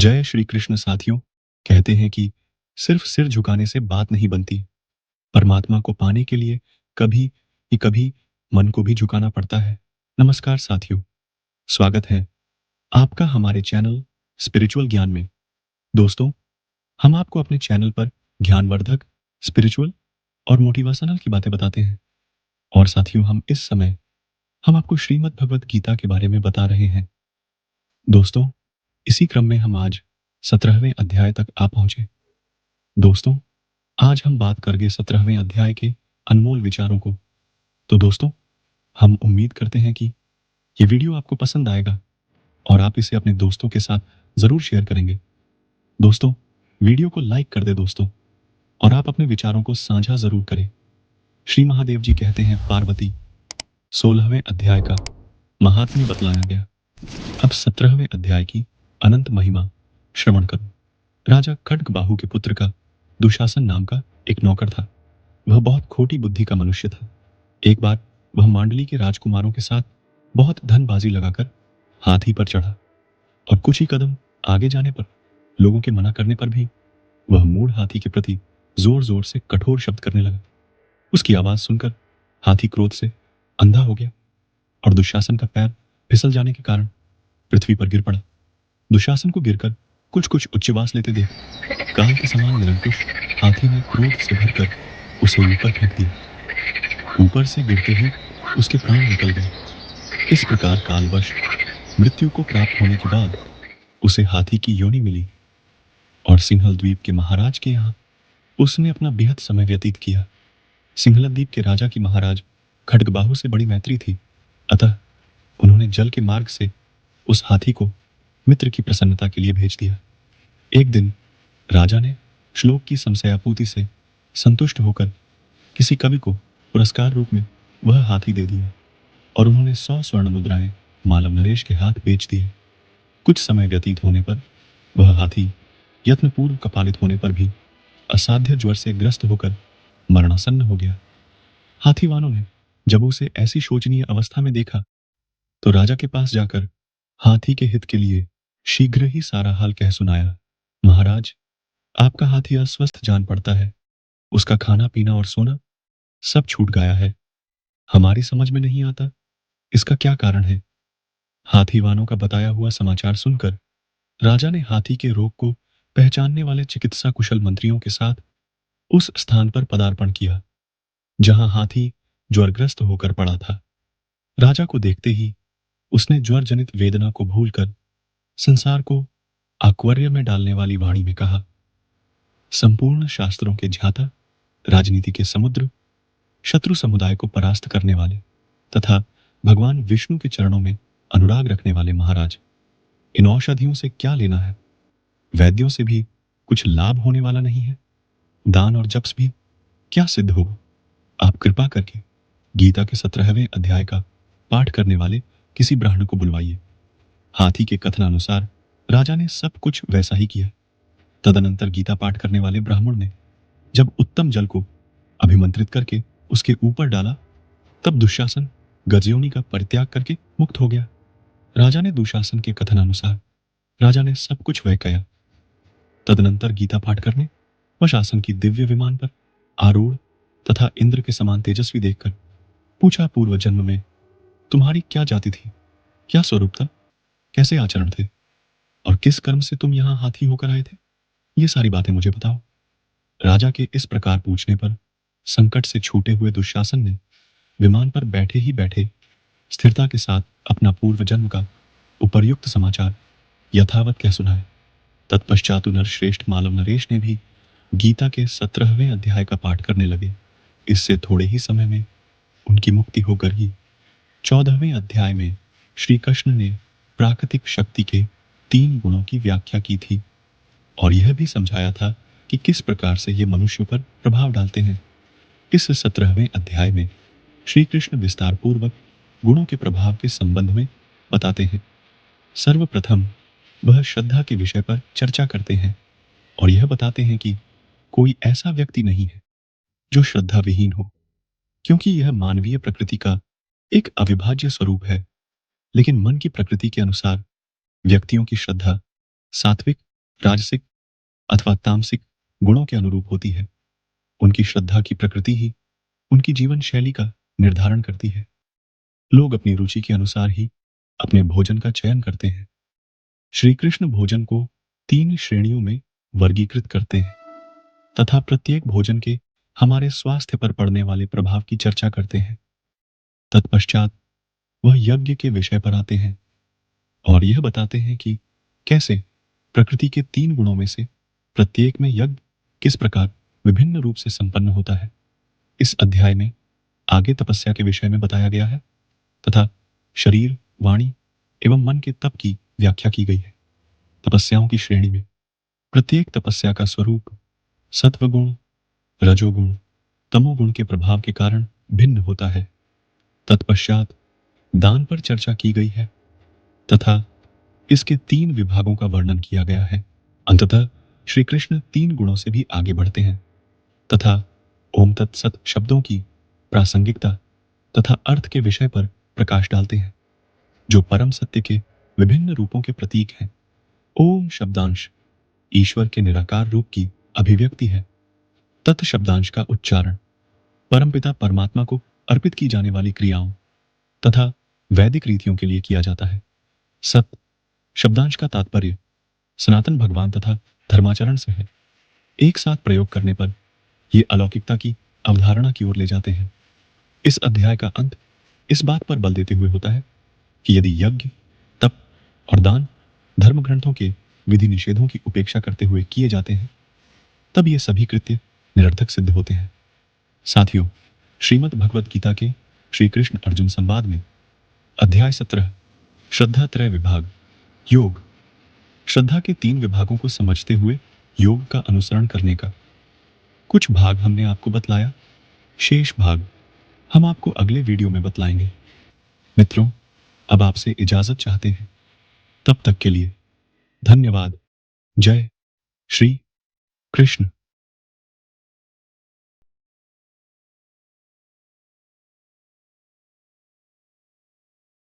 जय श्री कृष्ण साथियों। कहते हैं कि सिर्फ सिर झुकाने से बात नहीं बनती। परमात्मा को पाने के लिए कभी ही कभी मन को भी झुकाना पड़ता है। नमस्कार साथियों, स्वागत है आपका हमारे चैनल स्पिरिचुअल ज्ञान में। दोस्तों, हम आपको अपने चैनल पर ज्ञानवर्धक, स्पिरिचुअल और मोटिवेशनल की बातें बताते हैं। और साथियों, इस समय हम आपको श्रीमद् भगवत गीता के बारे में बता रहे हैं। दोस्तों, इसी क्रम में हम आज 17वें अध्याय तक आ पहुंचे। दोस्तों, आज हम बात करेंगे 17वें अध्याय के अनमोल विचारों को। तो दोस्तों, हम उम्मीद करते हैं कि ये वीडियो आपको पसंद आएगा और आप इसे अपने दोस्तों के साथ जरूर शेयर करेंगे। दोस्तों, वीडियो को लाइक कर दे दोस्तों, और आप अपने विचारों को साझा जरूर करें। श्री महादेव जी कहते हैं, पार्वती 16वें अध्याय का महात्म्य बतलाया गया। अब 17वें अध्याय की अनंत महिमा श्रवण करो। राजा खड्गबाहु के पुत्र का दुशासन नाम का एक नौकर था। वह बहुत खोटी बुद्धि का मनुष्य था। एक बार वह मांडली के राजकुमारों के साथ बहुत धनबाजी लगाकर हाथी पर चढ़ा, और कुछ ही कदम आगे जाने पर, लोगों के मना करने पर भी, वह मूढ़ हाथी के प्रति जोर जोर से कठोर शब्द करने लगा। उसकी आवाज सुनकर हाथी क्रोध से अंधा हो गया और दुशासन का पैर फिसल जाने के कारण पृथ्वी पर गिर पड़ा। दुशासन को गिरकर कुछ कुछ उच्छ्वास लेते देख काल के समान निरंकुश हाथी ने क्रोध से भरकर उसे ऊपर फेंक दिया। ऊपर से गिरते ही उसके प्राण निकल गए। इस प्रकार कालवश मृत्यु को प्राप्त होने के बाद उसे हाथी की योनि मिली, और सिंहल द्वीप के महाराज के यहाँ उसने अपना बेहद समय व्यतीत किया। सिंहल द्वीप के राजा की महाराज खड्गबाहु से बड़ी मैत्री थी, अतः उन्होंने जल के मार्ग से उस हाथी को मित्र की प्रसन्नता के लिए भेज दिया। एक दिन राजा ने श्लोक की समस्यापूर्ति से संतुष्ट होकर किसी कवि को पुरस्कार रूप में वह हाथी दे दिया, और उन्होंने 100 स्वर्ण मुद्राएं मालव नरेश के हाथ बेच दिए। कुछ समय व्यतीत होने पर वह हाथी यत्नपूर्व कपालित होने पर भी असाध्य ज्वर से ग्रस्त होकर मरणासन्न हो गया। हाथीवानों ने जब उसे ऐसी शोचनीय अवस्था में देखा तो राजा के पास जाकर हाथी के हित के लिए शीघ्र ही सारा हाल कह सुनाया। महाराज, आपका हाथी अस्वस्थ जान पड़ता है। उसका खाना पीना और सोना सब छूट गया है। हमारी समझ में नहीं आता इसका क्या कारण है। हाथीवानों का बताया हुआ समाचार सुनकर राजा ने हाथी के रोग को पहचानने वाले चिकित्सा कुशल मंत्रियों के साथ उस स्थान पर पदार्पण किया जहां हाथी ज्वरग्रस्त होकर पड़ा था। राजा को देखते ही उसने ज्वर जनित वेदना को भूलकर संसार को आक्वर्य में डालने वाली वाणी में कहा, संपूर्ण शास्त्रों के ज्ञाता, राजनीति के समुद्र, शत्रु समुदाय को परास्त करने वाले तथा भगवान विष्णु के चरणों में अनुराग रखने वाले महाराज, इन औषधियों से क्या लेना है। वैद्यों से भी कुछ लाभ होने वाला नहीं है। दान और जप भी क्या सिद्ध होगा। आप कृपा करके गीता के 17वें अध्याय का पाठ करने वाले किसी ब्राह्मण को बुलवाइए। हाथी के कथनानुसार राजा ने सब कुछ वैसा ही किया। तदनंतर गीता पाठ करने वाले ब्राह्मण ने जब उत्तम जल को अभिमंत्रित करके उसके ऊपर डाला, तब दुशासन गजयोनि का परित्याग करके मुक्त हो गया। राजा ने दुशासन के कथनानुसार राजा ने सब कुछ वह किया। तदनंतर गीता पाठ करने व शासन की दिव्य विमान पर आरूढ़ तथा इंद्र के समान तेजस्वी देखकर पूछा, पूर्व जन्म में तुम्हारी क्या जाति थी, क्या स्वरूप था, कैसे आचरण थे, और किस कर्म से तुम यहाँ हाथी होकर आए थे। ये सारी बातें मुझे बताओ। राजा के इस प्रकार पूछने पर संकट से छूटे हुए दुशासन ने विमान पर बैठे ही बैठे स्थिरता के साथ अपना पूर्व जन्म का उपर्युक्त समाचार यथावत कह सुनाया। तत्पश्चात नरश्रेष्ठ मालव नरेश ने भी गीता के 17वें अध्याय का पाठ करने लगे। इससे थोड़े ही समय में उनकी मुक्ति होकर ही 14वें अध्याय में श्री कृष्ण ने प्राकृतिक शक्ति के 3 गुणों की व्याख्या की थी, और यह भी समझाया था कि किस प्रकार से ये मनुष्यों पर प्रभाव डालते हैं। इस 17वें अध्याय में श्री कृष्ण विस्तार पूर्वक गुणों के प्रभाव के संबंध में बताते हैं। सर्वप्रथम वह श्रद्धा के विषय पर चर्चा करते हैं और यह बताते हैं कि कोई ऐसा व्यक्ति नहीं है जो श्रद्धा विहीन हो, क्योंकि यह मानवीय प्रकृति का एक अविभाज्य स्वरूप है। लेकिन मन की प्रकृति के अनुसार व्यक्तियों की श्रद्धा सात्विक राजसिक अथवा तामसिक गुणों के अनुरूप होती है। उनकी श्रद्धा की प्रकृति ही उनकी जीवन शैली का निर्धारण करती है। लोग अपनी रुचि के अनुसार ही अपने भोजन का चयन करते हैं। श्री कृष्ण भोजन को 3 श्रेणियों में वर्गीकृत करते हैं तथा प्रत्येक भोजन के हमारे स्वास्थ्य पर पड़ने वाले प्रभाव की चर्चा करते हैं। तत्पश्चात वह यज्ञ के विषय पर आते हैं और यह बताते हैं कि कैसे प्रकृति के 3 गुणों में से प्रत्येक में यज्ञ किस प्रकार विभिन्न रूप से संपन्न होता है। इस अध्याय में आगे तपस्या के विषय में बताया गया है तथा शरीर, वाणी एवं मन के तप की व्याख्या की गई है। तपस्याओं की श्रेणी में प्रत्येक तपस्या का स्वरूप सत्वगुण, रजोगुण, तमोगुण के प्रभाव के कारण भिन्न होता है। तत्पश्चात दान पर चर्चा की गई है तथा इसके 3 विभागों का वर्णन किया गया है। अंततः श्री कृष्ण 3 गुणों से भी आगे बढ़ते हैं तथा ओम तत्सत शब्दों की प्रासंगिकता तथा अर्थ के विषय पर प्रकाश डालते हैं, जो परम सत्य के विभिन्न रूपों के प्रतीक हैं। ओम शब्दांश ईश्वर के निराकार रूप की अभिव्यक्ति है। तत् शब्दांश का उच्चारण परमपिता परमात्मा को अर्पित की जाने वाली क्रियाओं तथा वैदिक रीतियों के लिए किया जाता है। सत शब्दांश का तात्पर्य सनातन भगवान तथा धर्माचरण से है। एक साथ प्रयोग करने पर ये अलौकिकता की अवधारणा की ओर ले जाते हैं। इस अध्याय का अंत इस बात पर बल देते हुए होता है कि यदि यज्ञ, तप और दान धर्म ग्रंथों के विधि निषेधों की उपेक्षा करते हुए किए जाते हैं, तब ये सभी कृत्य निरर्थक सिद्ध होते हैं। साथियों, श्रीमद् भगवद गीता के श्री कृष्ण अर्जुन संवाद में अध्याय 17 श्रद्धा त्रय विभाग योग, श्रद्धा के 3 विभागों को समझते हुए योग का अनुसरण करने का कुछ भाग हमने आपको बतलाया। शेष भाग हम आपको अगले वीडियो में बतलाएंगे। मित्रों, अब आपसे इजाजत चाहते हैं। तब तक के लिए धन्यवाद। जय श्री कृष्ण।